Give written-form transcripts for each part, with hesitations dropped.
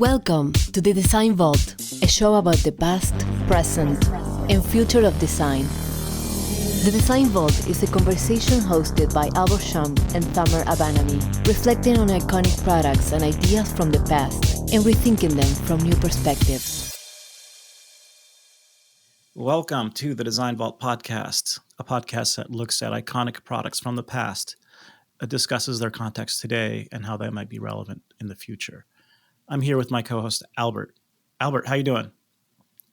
Welcome to the Design Vault, a show about the past, present, and future of design. The Design Vault is a conversation hosted by Albert Shum and Tamer Abanami, reflecting on iconic products and ideas from the past and rethinking them from new perspectives. Welcome to the Design Vault podcast, a podcast that looks at iconic products from the past, discusses their context today and how they might be relevant in the future. I'm here with my co-host, Albert. Albert, how you doing?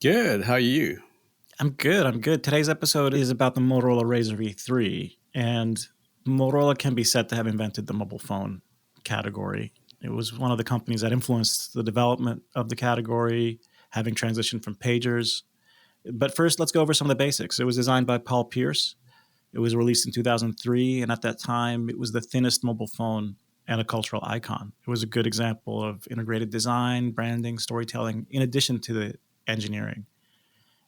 Good. How are you? I'm good. Today's episode is about the Motorola Razr V3, and Motorola can be said to have invented the mobile phone category. It was one of the companies that influenced the development of the category, having transitioned from pagers. But first, let's go over some of the basics. It was designed by Paul Pierce. It was released in 2003, and at that time, it was the thinnest mobile phone and a cultural icon. It was a good example of integrated design, branding, storytelling, in addition to the engineering.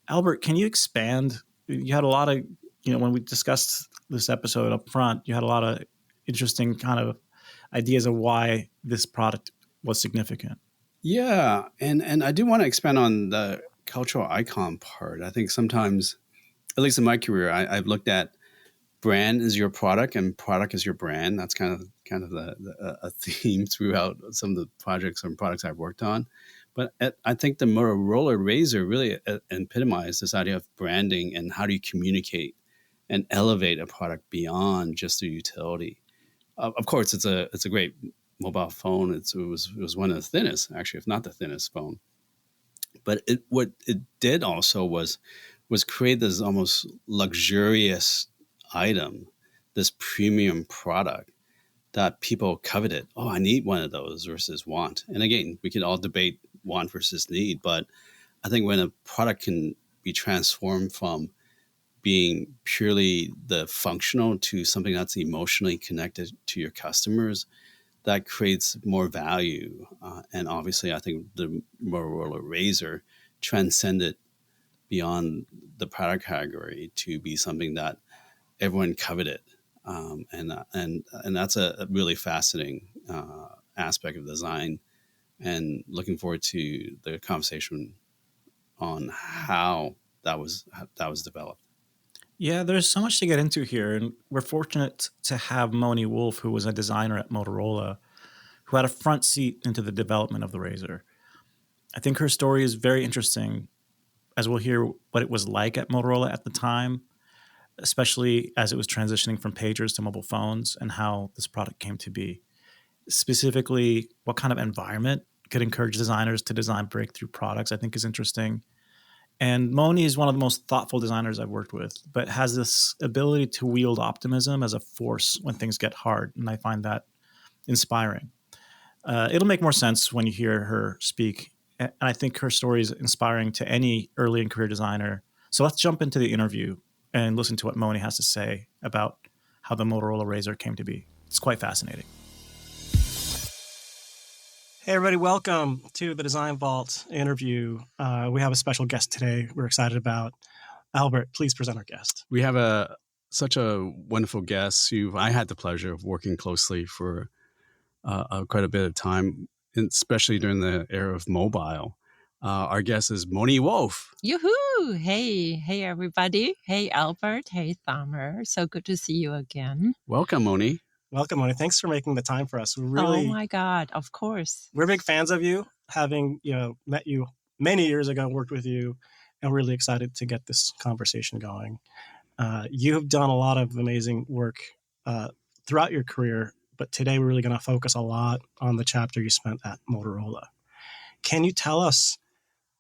Albert, can you expand? You had a lot of, when we discussed this episode up front, you had a lot of interesting kind of ideas of why this product was significant. Yeah, and I do want to expand on the cultural icon part. I think sometimes, at least in my career, I've looked at brand is your product and product is your brand. That's kind of a theme throughout some of the projects and products I've worked on. But I think the Motorola Razr really epitomized this idea of branding and how do you communicate and elevate a product beyond just the utility. Of course, it's a great mobile phone. It was one of the thinnest, actually, if not the thinnest phone. But what it did also was create this almost luxurious item, this premium product that people coveted. Oh, I need one of those versus want. And again, we could all debate want versus need, but I think when a product can be transformed from being purely the functional to something that's emotionally connected to your customers, that creates more value. And obviously, I think the Motorola Razr transcended beyond the product category to be something that everyone coveted. And that's a really fascinating aspect of design, and looking forward to the conversation on how that was developed. Yeah, there's so much to get into here, and we're fortunate to have Moni Wolf, who was a designer at Motorola, who had a front seat into the development of the Razr. I think her story is very interesting, as we'll hear what it was like at Motorola at the time, especially as it was transitioning from pagers to mobile phones and how this product came to be. Specifically, what kind of environment could encourage designers to design breakthrough products, I think is interesting. And Moni is one of the most thoughtful designers I've worked with, but has this ability to wield optimism as a force when things get hard. And I find that inspiring. It'll make more sense when you hear her speak. And I think her story is inspiring to any early in career designer. So let's jump into the interview and listen to what Moni has to say about how the Motorola Razr came to be. It's quite fascinating. Hey, everybody. Welcome to the Design Vault interview. We have a special guest today we're excited about. Albert, please present our guest. We have such a wonderful guest who I had the pleasure of working closely for quite a bit of time, especially during the era of mobile. Our guest is Moni Wolf. Yoo-hoo! Hey, everybody. Hey, Albert. Hey, Tamer. So good to see you again. Welcome, Moni. Welcome, Moni. Thanks for making the time for us. Oh my God, of course. We're big fans of you, having met you many years ago, worked with you, and really excited to get this conversation going. You have done a lot of amazing work throughout your career, but today we're really going to focus a lot on the chapter you spent at Motorola. Can you tell us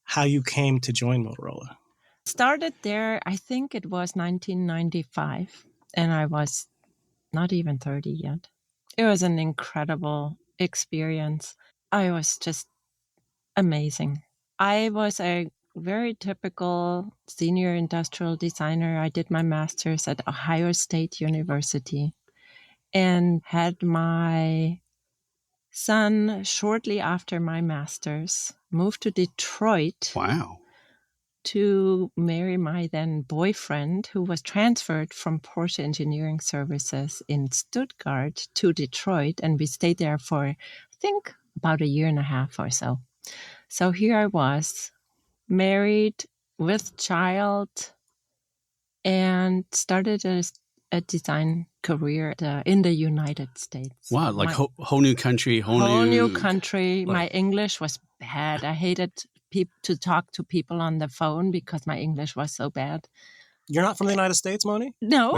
how you came to join Motorola? Started there, I think it was 1995, and I was not even 30 yet. It was an incredible experience. I was just amazing. I was a very typical senior industrial designer. I did my master's at Ohio State University and had my son shortly after my master's, moved to Detroit. Wow. To marry my then boyfriend, who was transferred from Porsche Engineering Services in Stuttgart to Detroit. And we stayed there for, I think, about a year and a half or so. So here I was, married with child, and started a design career in the United States. Wow, like whole new country, whole new country. Like, my English was bad. I hated to talk to people on the phone because my English was so bad. You're not from the United States, Moni? No.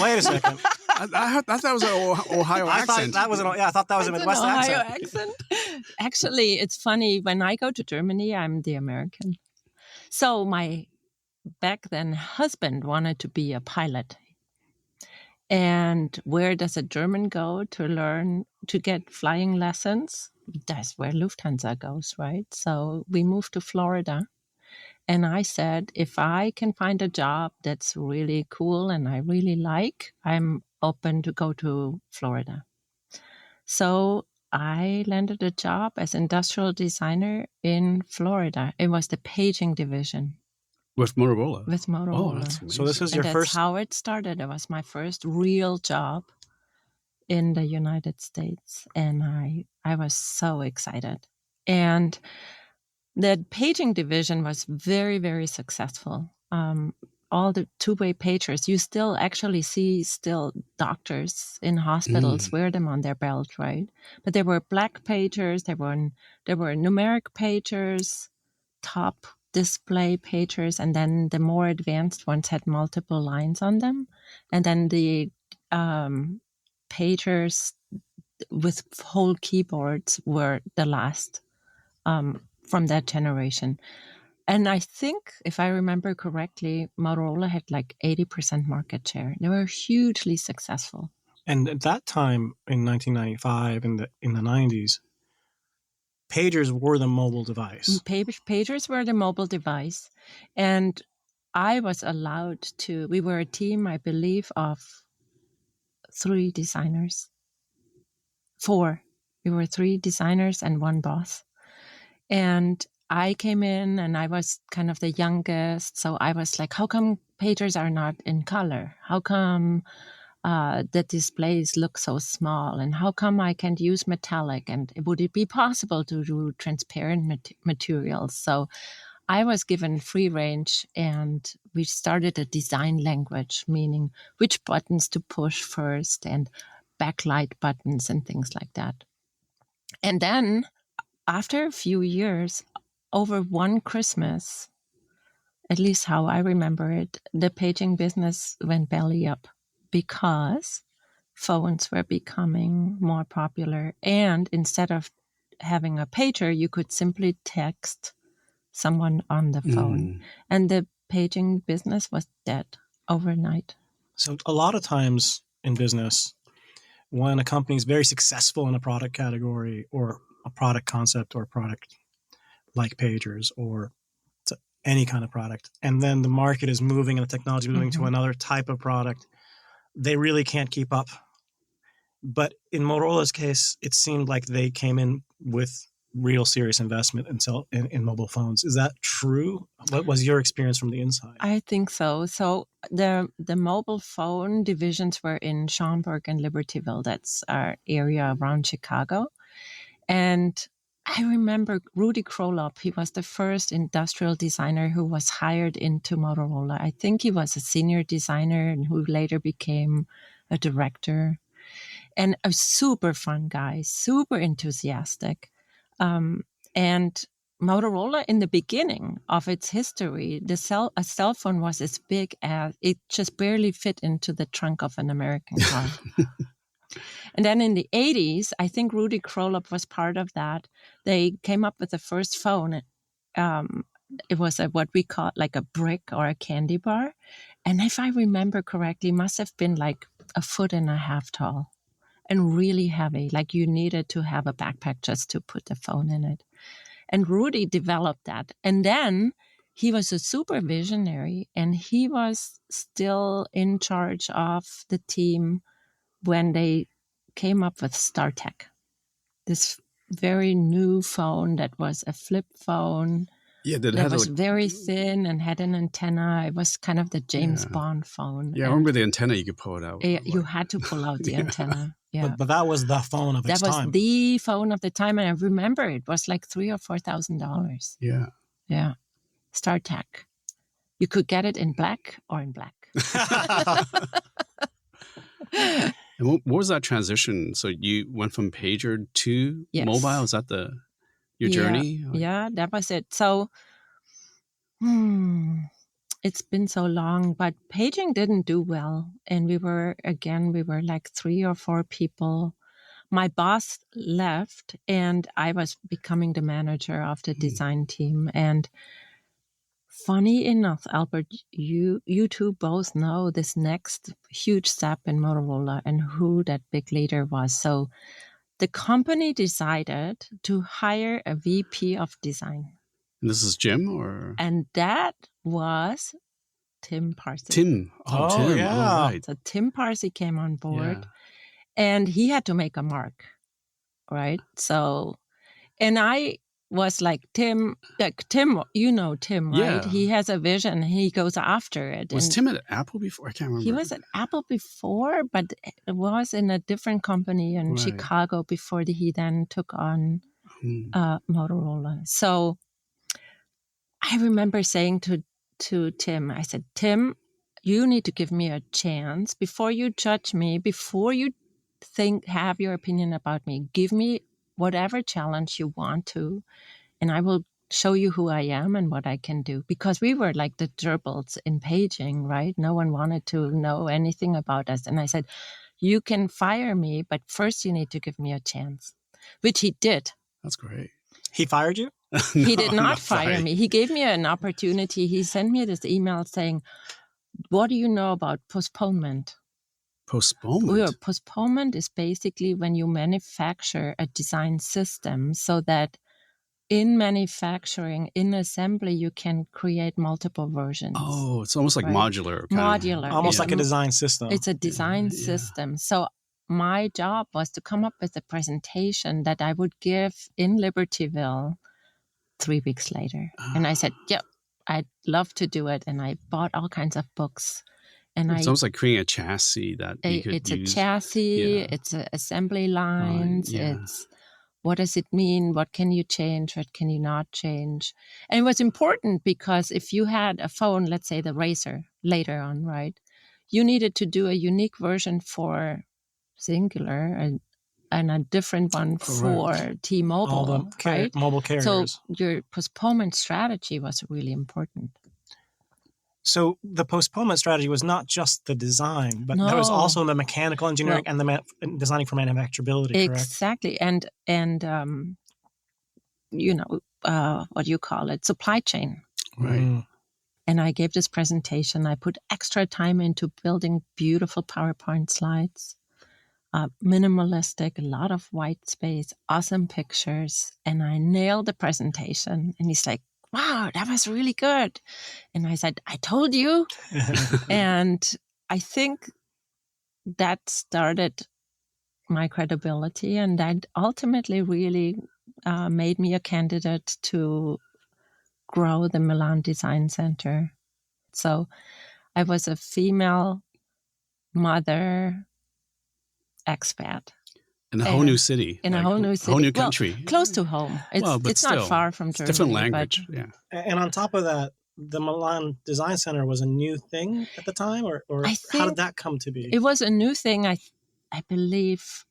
Wait a second. I thought that was an Ohio I accent. thought that was a Midwest Ohio accent. Actually, it's funny. When I go to Germany, I'm the American. So my back then husband wanted to be a pilot. And where does a German go to learn to get flying lessons? That's where Lufthansa goes, right? So we moved to Florida. And I said, if I can find a job that's really cool and I really like, I'm open to go to Florida. So I landed a job as industrial designer in Florida. It was the paging division. With Motorola? With Motorola. Oh, that's amazing. So this is your that's first... how it started. It was my first real job in the United States. And I was so excited. And the paging division was very, very successful. All the two-way pagers, you still actually see doctors in hospitals wear them on their belt, right? But there were black pagers, there were numeric pagers, top display pagers, and then the more advanced ones had multiple lines on them. And then the pagers with whole keyboards were the last from that generation. And I think, if I remember correctly, Motorola had like 80% market share. They were hugely successful. And at that time, in 1995, in the 90s, pagers were the mobile device. Pagers were the mobile device. And I was allowed to, we were a team, I believe, of 3 designers. 4. We were 3 designers and 1 boss. And I came in and I was kind of the youngest. So I was like, how come pagers are not in color? How come the displays look so small? And how come I can't use metallic? And would it be possible to do transparent materials? So I was given free range, and we started a design language, meaning which buttons to push first and backlight buttons and things like that. And then after a few years, over one Christmas, at least how I remember it, the paging business went belly up because phones were becoming more popular. And instead of having a pager, you could simply text someone on the phone. And the paging business was dead overnight. So a lot of times in business, when a company is very successful in a product category or a product concept or a product like pagers or any kind of product, and then the market is moving and the technology is moving to another type of product, they really can't keep up. But in Motorola's case, it seemed like they came in with real serious investment in mobile phones. Is that true? What was your experience from the inside? I think so. So the mobile phone divisions were in Schaumburg and Libertyville. That's our area around Chicago. And I remember Rudy Krolop. He was the first industrial designer who was hired into Motorola. I think he was a senior designer and who later became a director. And a super fun guy, super enthusiastic. And Motorola, in the beginning of its history, a cell phone was as big as it just barely fit into the trunk of an American car. And then in the 80s, I think Rudy Krolop was part of that. They came up with the first phone. It was what we call like a brick or a candy bar. And if I remember correctly, must have been like 1.5 feet tall and really heavy. Like you needed to have a backpack just to put the phone in it. And Rudy developed that. And then he was a super visionary, and he was still in charge of the team when they came up with StarTech, this very new phone that was a flip phone. Yeah, that was very thin and had an antenna. It was kind of the James Bond phone. Yeah, I remember the antenna, you could pull it out. You had to pull out the antenna. Yeah. But that was the phone of its That was time. the phone of the time. And I remember it was like $3,000 or $4,000. Yeah. Yeah. StarTAC. You could get it in black or in black. And what was that transition? So you went from pager to Yes. mobile? Is that your journey? Yeah, that was it. So it's been so long, but paging didn't do well. And we were like 3 or 4 people. My boss left and I was becoming the manager of the design team. And funny enough, Albert, you two both know this next huge step in Motorola and who that big leader was. So the company decided to hire a VP of design. And this is Jim or? And that was Tim Parsi. Tim. Oh, Oh, Tim. yeah. All right. So Tim Parsi came on board Yeah. and he had to make a mark, right? So, and I was like, Tim, you know Tim, right? Yeah. He has a vision. He goes after it. Was And Tim at Apple before? I can't remember. he was at Apple before, but it was in a different company in Right. Chicago before he then took on Motorola. So I remember saying to Tim, I said, Tim, you need to give me a chance before you judge me, before you have your opinion about me. Give me whatever challenge you want to, and I will show you who I am and what I can do. Because we were like the gerbils in paging, right? No one wanted to know anything about us. And I said, you can fire me, but first you need to give me a chance, which he did. That's great. He fired you? He did not fire me. He gave me an opportunity. He sent me this email saying, what do you know about postponement? Postponement? Postponement is basically when you manufacture a design system so that in manufacturing, in assembly, you can create multiple versions. Oh, it's almost like right? modular. Modular. Almost like a design system. It's a design system. So my job was to come up with a presentation that I would give in Libertyville 3 weeks later. And I said, yep, I'd love to do it. And I bought all kinds of books. And it's almost like creating a chassis that you could it's use. A chassis, it's an assembly lines, it's what does it mean? What can you change? What can you not change? And it was important because if you had a phone, let's say the Razr later on, right? You needed to do a unique version for Singular and a different one for T-Mobile, all the right? Mobile carriers. So your postponement strategy was really important. So the postponement strategy was not just the design, but there was also the mechanical engineering and the designing for manufacturability, correct? Exactly. And what do you call it? Supply chain. Right. And I gave this presentation. I put extra time into building beautiful PowerPoint slides, minimalistic, a lot of white space, awesome pictures. And I nailed the presentation. And he's like, wow, that was really good. And I said, I told you. And I think that started my credibility. And that ultimately really made me a candidate to grow the Milan Design Center. So I was a female mother expat. In a whole new city. In a whole new city. Whole new country. Close to home. It's still, not far from Germany. It's different language, And on top of that, the Milan Design Center was a new thing at the time? Or how did that come to be? It was a new thing, I believe,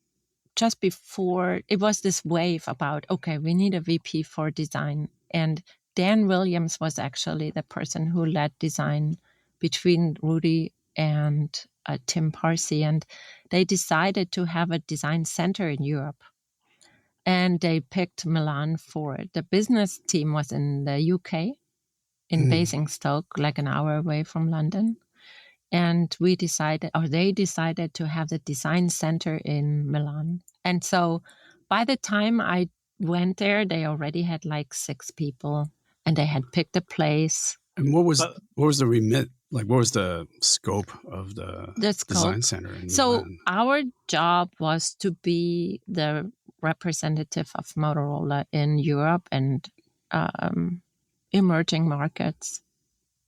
just before. It was this wave about, okay, we need a VP for design. And Dan Williams was actually the person who led design between Rudy and Tim Parsi, and they decided to have a design center in Europe. And they picked Milan for it. The business team was in the UK, in Basingstoke, like an hour away from London. And they decided to have the design center in Milan. And so by the time I went there, they already had like 6 people, and they had picked a place. And what was the remit? Like, what was the scope of the design center? So our job was to be the representative of Motorola in Europe and emerging markets,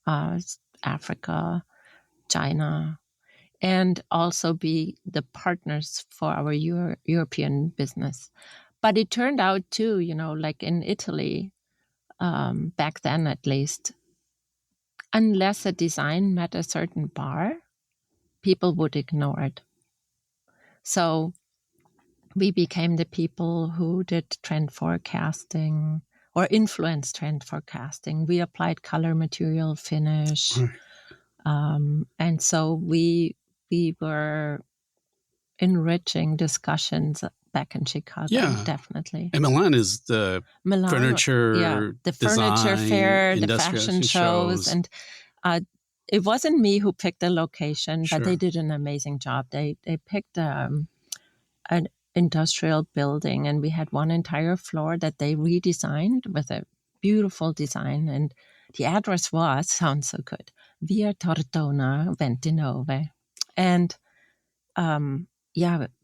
Africa, China. and also be the partners for our European business. But it turned out too, like in Italy, back then at least, unless a design met a certain bar, people would ignore it. So we became the people who did trend forecasting or influenced trend forecasting. We applied color, material, finish. And so we were enriching discussions back in Chicago, definitely. And Milan is the furniture, the design, furniture fair, the fashion shows. And it wasn't me who picked the location, but they did an amazing job. They picked an industrial building, and we had one entire floor that they redesigned with a beautiful design. And the address sounds so good, Via Tortona 29. And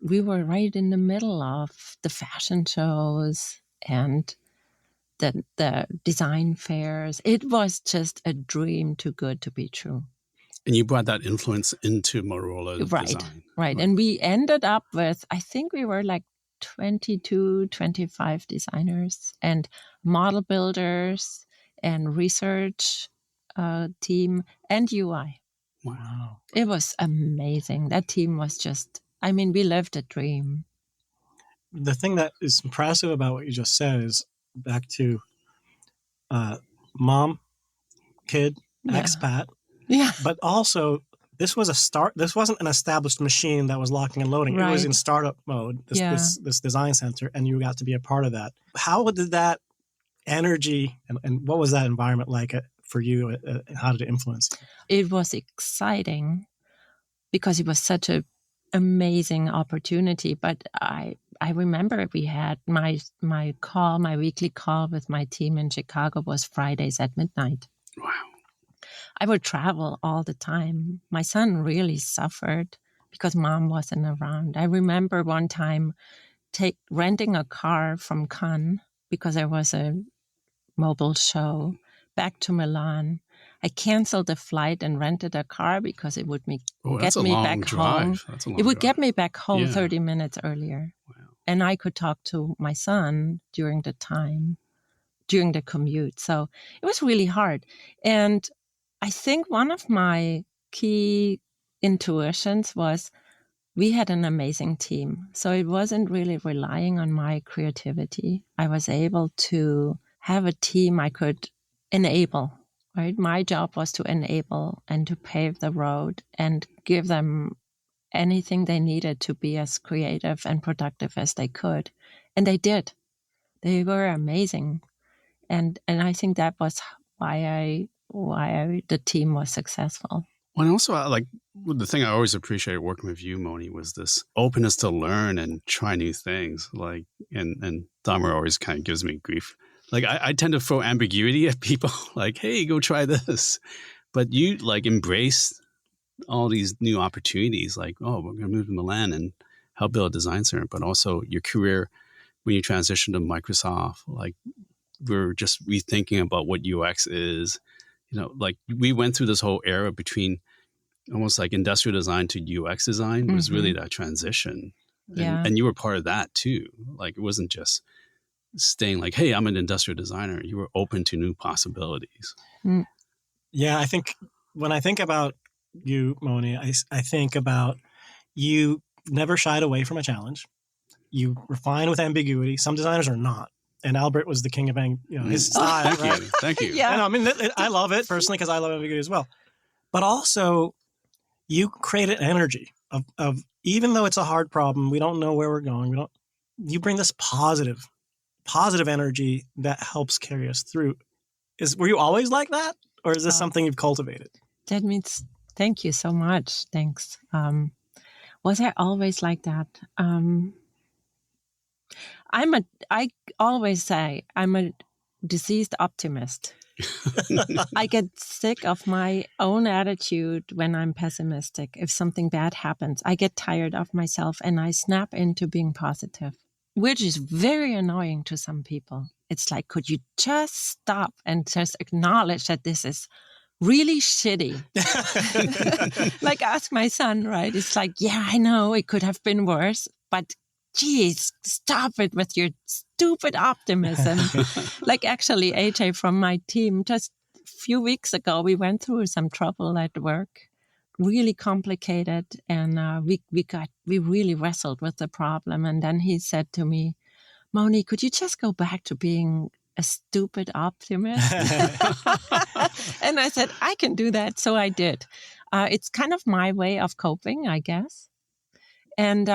we were right in the middle of the fashion shows and the design fairs. It was just a dream too good to be true. And you brought that influence into Motorola design. Right. And we ended up with, I think we were like 22, 25 designers and model builders and research team and UI. Wow. It was amazing. That team was just, we lived a dream. The thing that is impressive about what you just said is back to mom, kid, expat. Yeah. But also, this was a start. This wasn't an established machine that was locking and loading. Right. It was in startup mode, this design center, and you got to be a part of that. How did that energy and what was that environment like for you? How did it influence you? It was exciting because it was such an amazing opportunity. But I remember we had my weekly call with my team in Chicago was Fridays at midnight. Wow. I would travel all the time. My son really suffered because mom wasn't around. I remember one time renting a car from Cannes because there was a mobile show back to Milan. I canceled the flight and rented a car because it would get me back home. It would get me back home 30 minutes earlier. Wow. And I could talk to my son during the commute. So it was really hard. And I think one of my key intuitions was we had an amazing team. So it wasn't really relying on my creativity. I was able to have a team I could enable, right? My job was to enable and to pave the road and give them anything they needed to be as creative and productive as they could. And they did. They were amazing. And I think that was why the team was successful. Well, and also, the thing I always appreciated working with you, Moni, was this openness to learn and try new things. And Dahmer always kind of gives me grief. I tend to throw ambiguity at people, like, hey, go try this. But you, embrace all these new opportunities, we're going to move to Milan and help build a design center. But also your career, when you transition to Microsoft, we're just rethinking about what UX is. We went through this whole era between almost like industrial design to UX design. It was really that transition. And you were part of that too. It wasn't just staying hey, I'm an industrial designer. You were open to new possibilities. Yeah, I think when I think about you, Moni, I think about you never shied away from a challenge. You were fine with ambiguity. Some designers are not. And Albert was the king of his style. Thank you. Yeah. And I love it personally because I love ambiguity as well. But also, you create an energy of even though it's a hard problem, we don't know where we're going. You bring this positive energy that helps carry us through. Were you always like that, or is this something you've cultivated? That means thank you so much. Thanks. Was I always like that? I always say I'm a diseased optimist. I get sick of my own attitude when I'm pessimistic. If something bad happens, I get tired of myself and I snap into being positive, which is very annoying to some people. It's could you just stop and just acknowledge that this is really shitty. Like ask my son, right? It's like, yeah, I know it could have been worse, but geez, stop it with your stupid optimism. Like actually, AJ from my team, just a few weeks ago, we went through some trouble at work, really complicated. And we really wrestled with the problem. And then he said to me, Moni, could you just go back to being a stupid optimist? And I said, I can do that. So I did. It's kind of my way of coping, I guess. And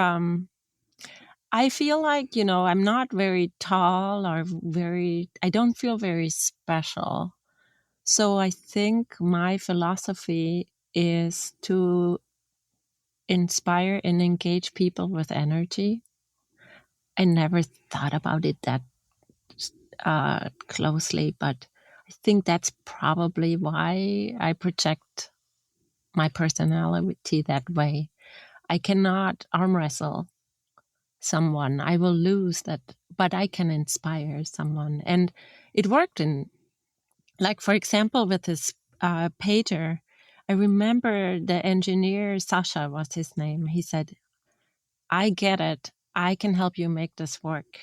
I feel like, I'm not very tall or I don't feel very special. So I think my philosophy is to inspire and engage people with energy. I never thought about it that closely, but I think that's probably why I project my personality that way. I cannot arm wrestle someone. I will lose that, but I can inspire someone. And it worked like, for example, with this pager, I remember the engineer, Sasha was his name. He said, I get it. I can help you make this work.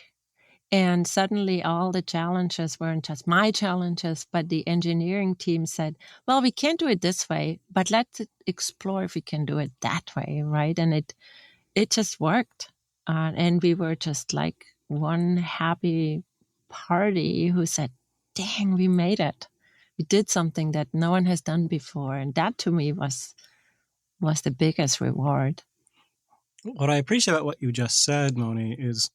And suddenly all the challenges weren't just my challenges, but the engineering team said, well, we can't do it this way, but let's explore if we can do it that way, right? And it just worked. And we were just like one happy party who said, dang, we made it. We did something that no one has done before. And that to me was the biggest reward. What I appreciate about what you just said, Moni, is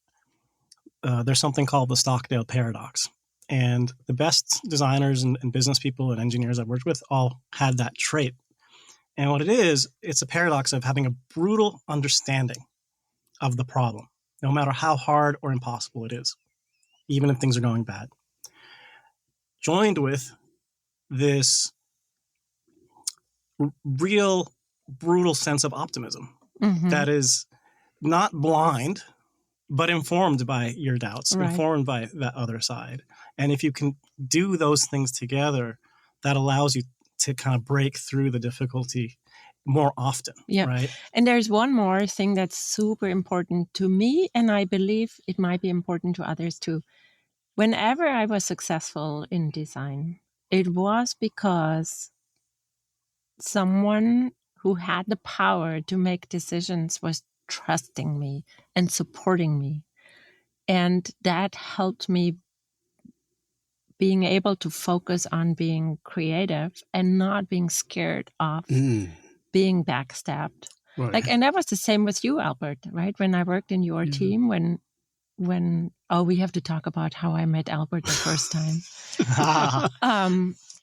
there's something called the Stockdale paradox. And the best designers and business people and engineers I've worked with all had that trait. And what it is, it's a paradox of having a brutal understanding of the problem, no matter how hard or impossible it is, even if things are going bad. Joined with this real brutal sense of optimism that is not blind, but informed by your doubts, Right. informed by that other side. And if you can do those things together, that allows you to kind of break through the difficulty more often, right? And there's one more thing that's super important to me, and I believe it might be important to others too. Whenever I was successful in design, it was because someone who had the power to make decisions was trusting me and supporting me. And that helped me being able to focus on being creative and not being scared of being backstabbed. Right. And that was the same with you, Albert, right? When I worked in your team, when we have to talk about how I met Albert the first time.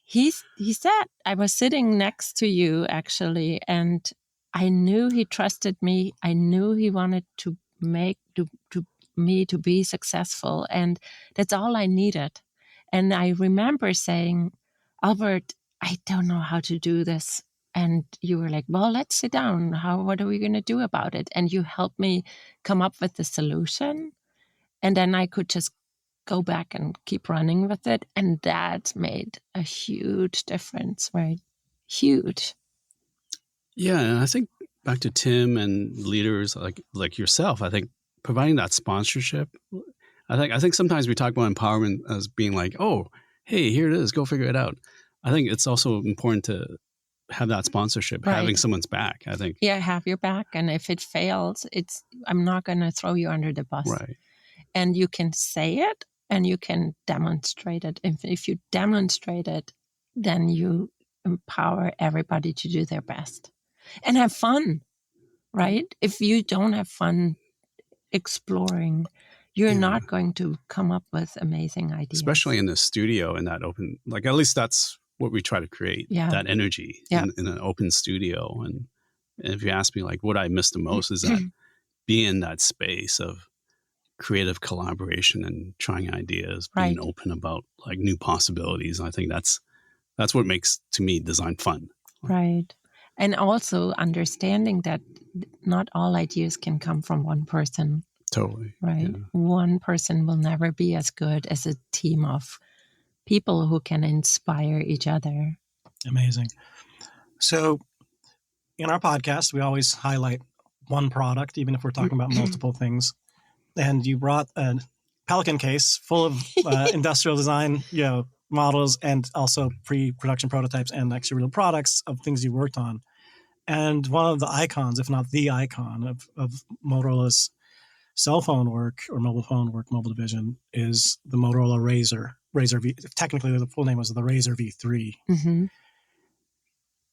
He said, I was sitting next to you actually, and I knew he trusted me. I knew he wanted to make me to be successful, and that's all I needed. And I remember saying, Albert, I don't know how to do this. And you were like, well, let's sit down. What are we going to do about it? And you helped me come up with the solution. And then I could just go back and keep running with it. And that made a huge difference, right? Huge. Yeah, and I think back to Tim and leaders like yourself, I think providing that sponsorship, I think sometimes we talk about empowerment as being like, oh, hey, here it is, go figure it out. I think it's also important to have that sponsorship, Right. having someone's back, I think. Yeah, have your back. And if it fails, I'm not going to throw you under the bus. Right. And you can say it and you can demonstrate it. If you demonstrate it, then you empower everybody to do their best and have fun, right? If you don't have fun exploring, you're not going to come up with amazing ideas. Especially in the studio, in that open, at least that's what we try to create, that energy in an open studio. And if you ask me, what I miss the most is that being in that space of creative collaboration and trying ideas, being open about new possibilities. I think that's what makes, to me, design fun. Right. And also understanding that not all ideas can come from one person. Totally. Right. Yeah. One person will never be as good as a team of people who can inspire each other. Amazing. So in our podcast, we always highlight one product, even if we're talking about multiple things. And you brought a Pelican case full of industrial design, models, and also pre-production prototypes and actually real products of things you worked on. And one of the icons, if not the icon of Motorola's cell phone work or mobile phone work, mobile division, is the Motorola Razr V. Technically, the full name was the Razr V3. Mm-hmm.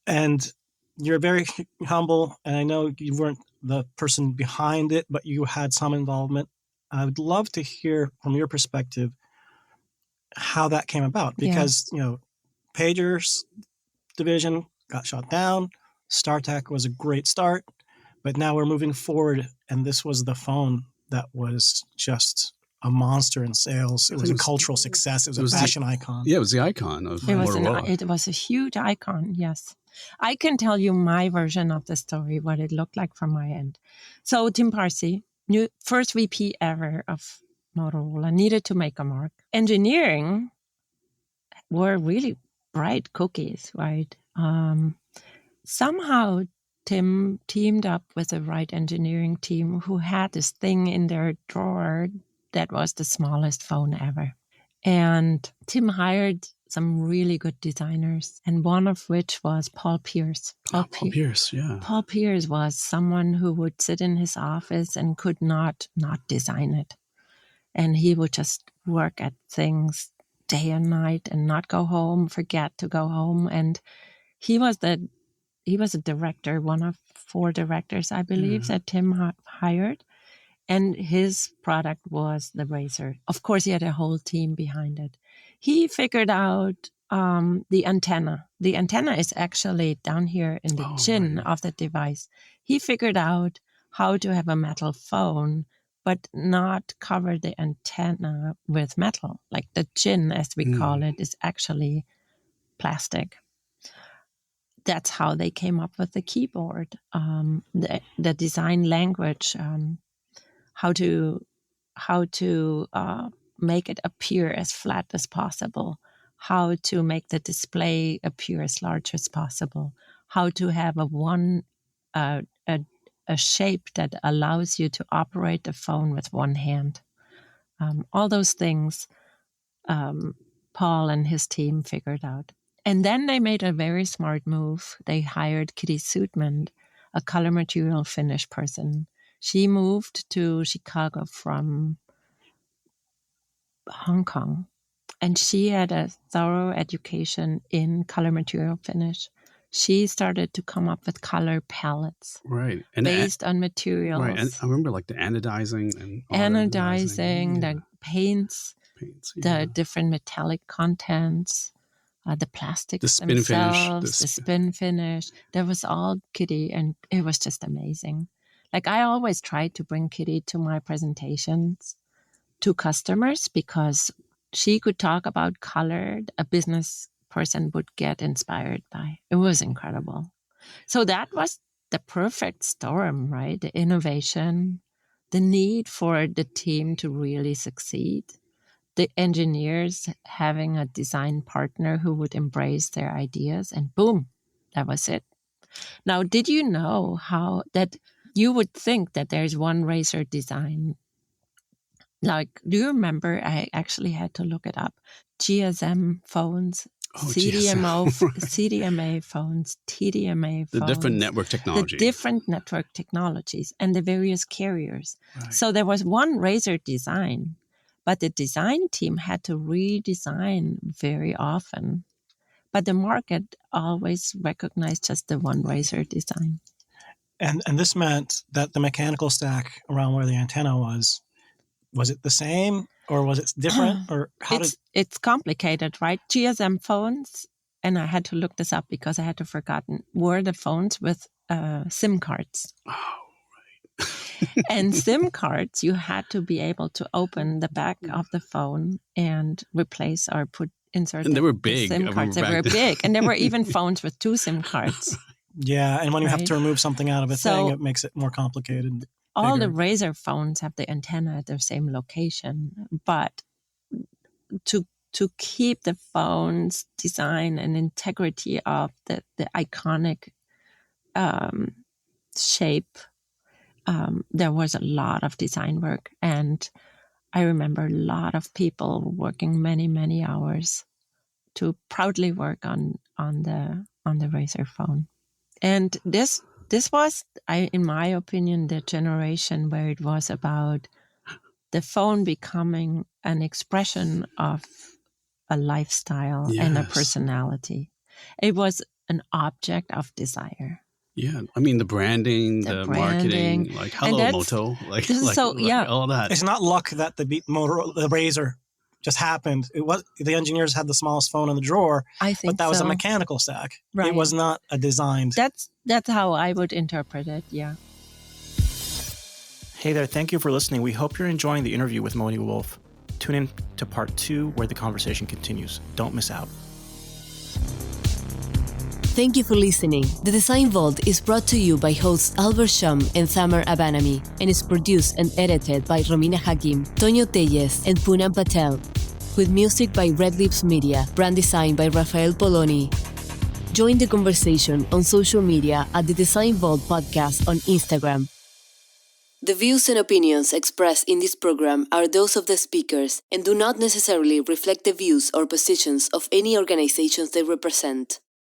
And you're very humble, and I know you weren't the person behind it, but you had some involvement. I would love to hear from your perspective how that came about, because Pager's division got shot down. StarTech was a great start, but now we're moving forward, and this was the phone that was just a monster in sales. It was a cultural success. It was a fashion icon. Yeah, it was the icon of Motorola. It was a huge icon, yes. I can tell you my version of the story, what it looked like from my end. So Tim Parsi, first VP ever of Motorola, needed to make a mark. Engineering were really bright cookies, right? Somehow Tim teamed up with the right engineering team who had this thing in their drawer that was the smallest phone ever. And Tim hired some really good designers, and one of which was Paul Pierce. Paul Pierce, yeah. Paul Pierce was someone who would sit in his office and could not design it. And he would just work at things day and night and not go home, forget to go home. And he was a director, one of 4 directors, I believe, that Tim hired. And his product was the Razr. Of course, he had a whole team behind it. He figured out the antenna. The antenna is actually down here in the chin of the device. He figured out how to have a metal phone, but not cover the antenna with metal. Like the chin, as we call it, is actually plastic. That's how they came up with the keyboard, the design language, how to make it appear as flat as possible, how to make the display appear as large as possible, how to have a shape that allows you to operate the phone with one hand. All those things Paul and his team figured out. And then they made a very smart move. They hired Kitty Sudman, a color material finish person. She moved to Chicago from Hong Kong, and she had a thorough education in color material finish. She started to come up with color palettes, right, and based on materials. Right, and I remember like the anodizing and the paints, the different metallic contents, the plastics the spin themselves, finish, the spin finish. That was all Kitty, and it was just amazing. Like, I always try to bring Kitty to my presentations to customers because she could talk about color a business person would get inspired by. It was incredible. So that was the perfect storm, right? The innovation, the need for the team to really succeed, the engineers having a design partner who would embrace their ideas, and boom, that was it. Now, did you know how that you would think that there's one Razr design? Like, do you remember? I actually had to look it up. GSM phones, CDMA phones, TDMA phones. The different network technologies. And the various carriers. Right. So there was one Razr design, but the design team had to redesign very often. But the market always recognized just the one Razr design. And this meant that the mechanical stack around where the antenna was it the same or was it different? Or it's complicated, right? GSM phones, and I had to look this up because I had to forgotten, were the phones with SIM cards. Oh, right. And SIM cards, you had to be able to open the back of the phone and replace or insert. And they were big. SIM cards. They were big, and there were even phones with 2 SIM cards. Yeah, and when you have to remove something out of a thing, it makes it more complicated. All the Razr phones have the antenna at the same location, but to to keep the phone's design and integrity of the iconic shape, there was a lot of design work. And I remember a lot of people working many, many hours to proudly work on the Razr phone. And this was, in my opinion, the generation where it was about the phone becoming an expression of a lifestyle and a personality. It was an object of desire. Yeah, I mean the branding, the marketing, like hello Moto, like all that. It's not luck that the Razr just happened. It was the engineers had the smallest phone in the drawer. I think, but that was a mechanical stack. Right. It was not a designed. That's how I would interpret it. Yeah. Hey there, thank you for listening. We hope you're enjoying the interview with Moni Wolf. Tune in to part 2 where the conversation continues. Don't miss out. Thank you for listening. The Design Vault is brought to you by hosts Albert Shum and Thamer Abanami and is produced and edited by Romina Hakim, Tonio Telles, and Poonam Patel, with music by Red Lips Media, brand design by Rafael Poloni. Join the conversation on social media at the Design Vault Podcast on Instagram. The views and opinions expressed in this program are those of the speakers and do not necessarily reflect the views or positions of any organizations they represent.